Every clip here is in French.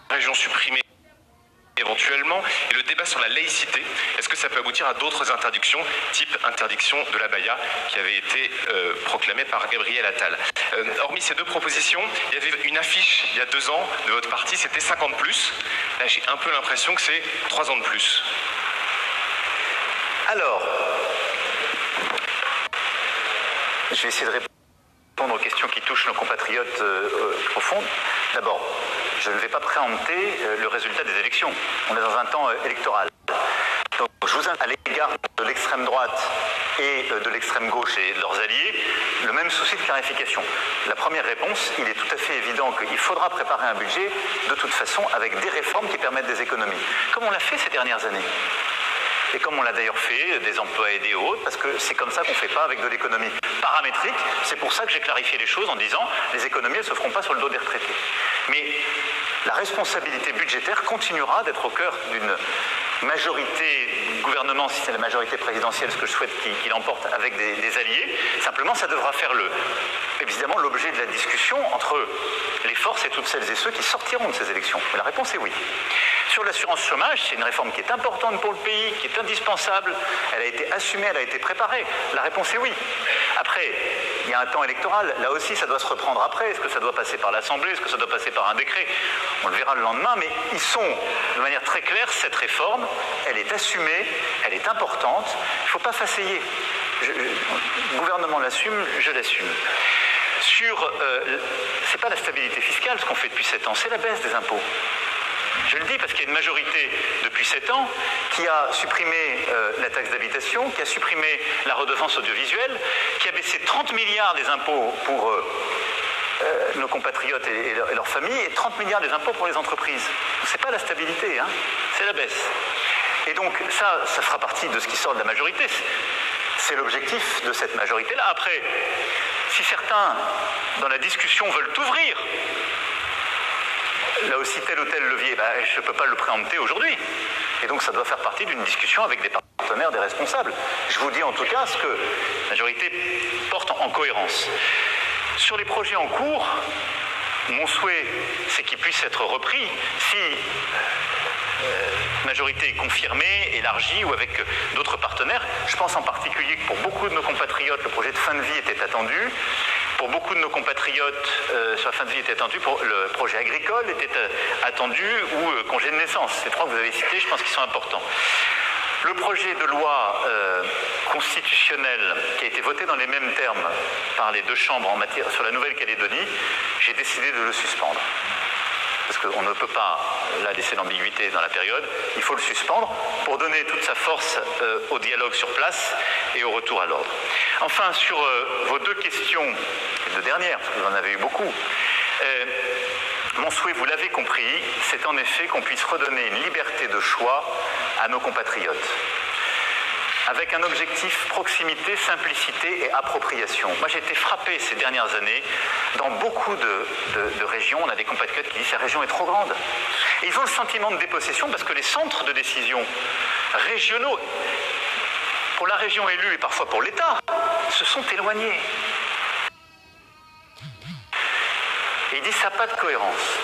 région supprimée éventuellement, et le débat sur la laïcité, est-ce que ça peut aboutir à d'autres interdictions, type interdiction de l'abaya, qui avait été proclamée par Gabriel Attal. Hormis ces deux propositions, il y avait une affiche il y a 2 ans de votre parti, c'était 50+. Là, j'ai un peu l'impression que c'est 3 ans de plus. Alors, je vais essayer de répondre aux questions qui touchent nos compatriotes profondes. D'abord, je ne vais pas préempter le résultat des élections. On est dans un temps électoral. Donc, je vous invite à l'égard de l'extrême droite et de l'extrême gauche et de leurs alliés, le même souci de clarification. La première réponse, il est tout à fait évident qu'il faudra préparer un budget, de toute façon, avec des réformes qui permettent des économies. Comme on l'a fait ces dernières années. Et comme on l'a d'ailleurs fait, des emplois aidés ou autres, parce que c'est comme ça qu'on ne fait pas avec de l'économie paramétrique. C'est pour ça que j'ai clarifié les choses en disant les économies, elles ne se feront pas sur le dos des retraités. Mais la responsabilité budgétaire continuera d'être au cœur d'une majorité du gouvernement, si c'est la majorité présidentielle, ce que je souhaite qu'il emporte avec des alliés. Simplement, ça devra faire évidemment l'objet de la discussion entre les forces et toutes celles et ceux qui sortiront de ces élections. Mais la réponse est oui. Sur l'assurance chômage, c'est une réforme qui est importante pour le pays, qui est indispensable. Elle a été assumée, elle a été préparée. La réponse est oui. Après, il y a un temps électoral. Là aussi, ça doit se reprendre après. Est-ce que ça doit passer par l'Assemblée? Est-ce que ça doit passer par un décret? On le verra le lendemain. Mais ils sont, de manière très claire, cette réforme, elle est assumée, elle est importante. Il ne faut pas s'asseyer. Le gouvernement l'assume, je l'assume. C'est pas la stabilité fiscale, ce qu'on fait depuis 7 ans, c'est la baisse des impôts. Je le dis parce qu'il y a une majorité depuis 7 ans qui a supprimé la taxe d'habitation, qui a supprimé la redevance audiovisuelle, qui a baissé 30 milliards des impôts pour nos compatriotes et leurs familles, et 30 milliards des impôts pour les entreprises. Ce n'est pas la stabilité, hein, c'est la baisse. Et donc ça fera partie de ce qui sort de la majorité. C'est l'objectif de cette majorité-là. Après, si certains, dans la discussion, veulent ouvrir là aussi tel ou tel levier, je ne peux pas le préempter aujourd'hui. Et donc ça doit faire partie d'une discussion avec des partenaires, des responsables. Je vous dis en tout cas ce que la majorité porte en cohérence. Sur les projets en cours, mon souhait, c'est qu'ils puissent être repris si la majorité est confirmée, élargie ou avec d'autres partenaires. Je pense en particulier que pour beaucoup de nos compatriotes, le projet de fin de vie était attendu. Pour beaucoup de nos compatriotes, sur la fin de vie était attendu, pour le projet agricole était attendu, ou congé de naissance. Ces 3 que vous avez cités, je pense qu'ils sont importants. Le projet de loi constitutionnelle qui a été voté dans les mêmes termes par les 2 chambres sur la Nouvelle-Calédonie, j'ai décidé de le suspendre. Parce qu'on ne peut pas là laisser l'ambiguïté dans la période, il faut le suspendre pour donner toute sa force au dialogue sur place et au retour à l'ordre. Enfin, sur vos 2 questions, les 2 dernières, parce que vous en avez eu beaucoup, mon souhait, vous l'avez compris, c'est en effet qu'on puisse redonner une liberté de choix à nos compatriotes, avec un objectif proximité, simplicité et appropriation. Moi, j'ai été frappé ces dernières années. Dans beaucoup de régions, on a des compatriotes qui disent que la région est trop grande. Et ils ont le sentiment de dépossession parce que les centres de décision régionaux, pour la région élue et parfois pour l'État, se sont éloignés. Et ils disent que ça n'a pas de cohérence.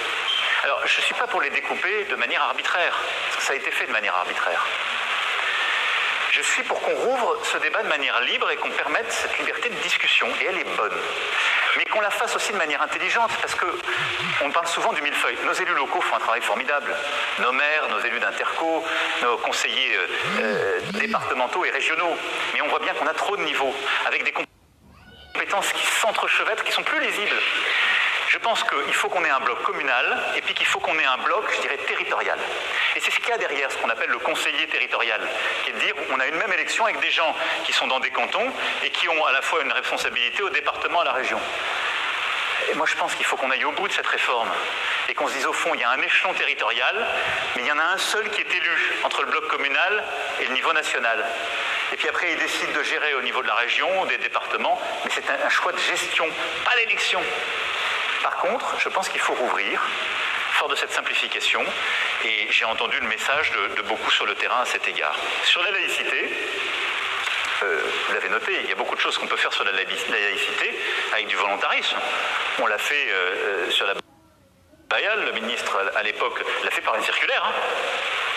Alors, je ne suis pas pour les découper de manière arbitraire, parce que ça a été fait de manière arbitraire. Je suis pour qu'on rouvre ce débat de manière libre et qu'on permette cette liberté de discussion, et elle est bonne. Mais qu'on la fasse aussi de manière intelligente, parce qu'on parle souvent du millefeuille. Nos élus locaux font un travail formidable. Nos maires, nos élus d'interco, nos conseillers départementaux et régionaux. Mais on voit bien qu'on a trop de niveaux, avec des compétences qui s'entrechevêtrent, qui sont plus lisibles. Je pense qu'il faut qu'on ait un bloc communal et puis qu'il faut qu'on ait un bloc, je dirais, territorial. Et c'est ce qu'il y a derrière ce qu'on appelle le conseiller territorial, qui est de dire qu'on a une même élection avec des gens qui sont dans des cantons et qui ont à la fois une responsabilité au département et à la région. Et moi, je pense qu'il faut qu'on aille au bout de cette réforme et qu'on se dise, au fond, il y a un échelon territorial, mais il y en a un seul qui est élu entre le bloc communal et le niveau national. Et puis après, il décide de gérer au niveau de la région, des départements, mais c'est un choix de gestion, pas d'élection. Par contre, je pense qu'il faut rouvrir, fort de cette simplification, et j'ai entendu le message de beaucoup sur le terrain à cet égard. Sur la laïcité, vous l'avez noté, il y a beaucoup de choses qu'on peut faire sur la laïcité avec du volontarisme. On l'a fait sur la le ministre à l'époque l'a fait par une circulaire. Hein.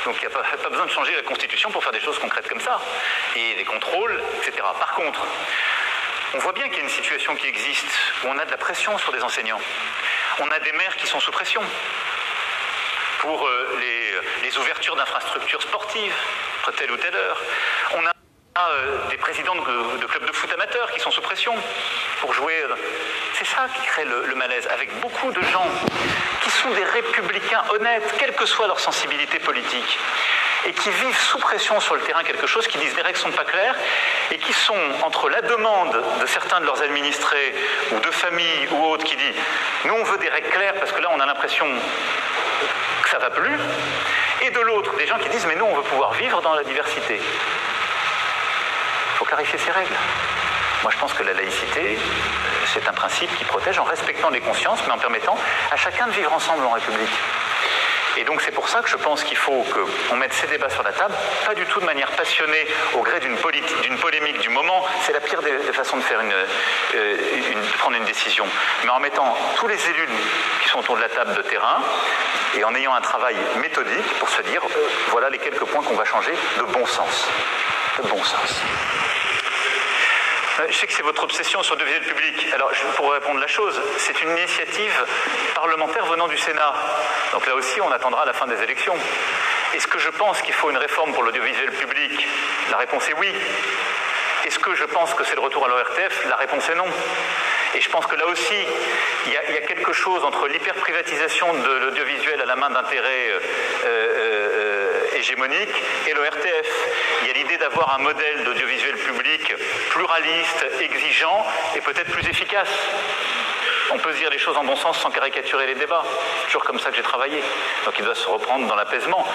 Donc il n'y a pas besoin de changer la Constitution pour faire des choses concrètes comme ça. Et des contrôles, etc. Par contre, on voit bien qu'il y a une situation qui existe où on a de la pression sur des enseignants. On a des maires qui sont sous pression pour les ouvertures d'infrastructures sportives, entre telle ou telle heure. On a des présidents de clubs de foot amateurs qui sont sous pression pour jouer. C'est ça qui crée le malaise, avec beaucoup de gens qui sont des républicains honnêtes, quelle que soit leur sensibilité politique, et qui vivent sous pression sur le terrain quelque chose, qui disent les règles ne sont pas claires, et qui sont entre la demande de certains de leurs administrés, ou de familles ou autres, qui disent « nous on veut des règles claires parce que là on a l'impression que ça ne va plus », et de l'autre, des gens qui disent « mais nous on veut pouvoir vivre dans la diversité ». Il faut clarifier ces règles. Moi, je pense que la laïcité, c'est un principe qui protège en respectant les consciences, mais en permettant à chacun de vivre ensemble en République. Et donc, c'est pour ça que je pense qu'il faut qu'on mette ces débats sur la table, pas du tout de manière passionnée, au gré d'une polémique du moment. C'est la pire des façons de faire de prendre une décision. Mais en mettant tous les élus qui sont autour de la table de terrain, et en ayant un travail méthodique pour se dire, voilà les quelques points qu'on va changer de bon sens. De bon sens. Je sais que c'est votre obsession sur l'audiovisuel public. Alors, pour répondre à la chose, c'est une initiative parlementaire venant du Sénat. Donc là aussi, on attendra la fin des élections. Est-ce que je pense qu'il faut une réforme pour l'audiovisuel public? La réponse est oui. Est-ce que je pense que c'est le retour à l'ORTF? La réponse est non. Et je pense que là aussi, il y a quelque chose entre l'hyper-privatisation de l'audiovisuel à la main d'intérêts hégémoniques et l'ORTF. Il y a l'idée d'avoir un modèle d'audiovisuel public pluraliste, exigeant et peut-être plus efficace. On peut se dire les choses en bon sens sans caricaturer les débats. C'est toujours comme ça que j'ai travaillé. Donc il doit se reprendre dans l'apaisement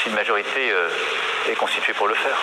si une majorité est constituée pour le faire.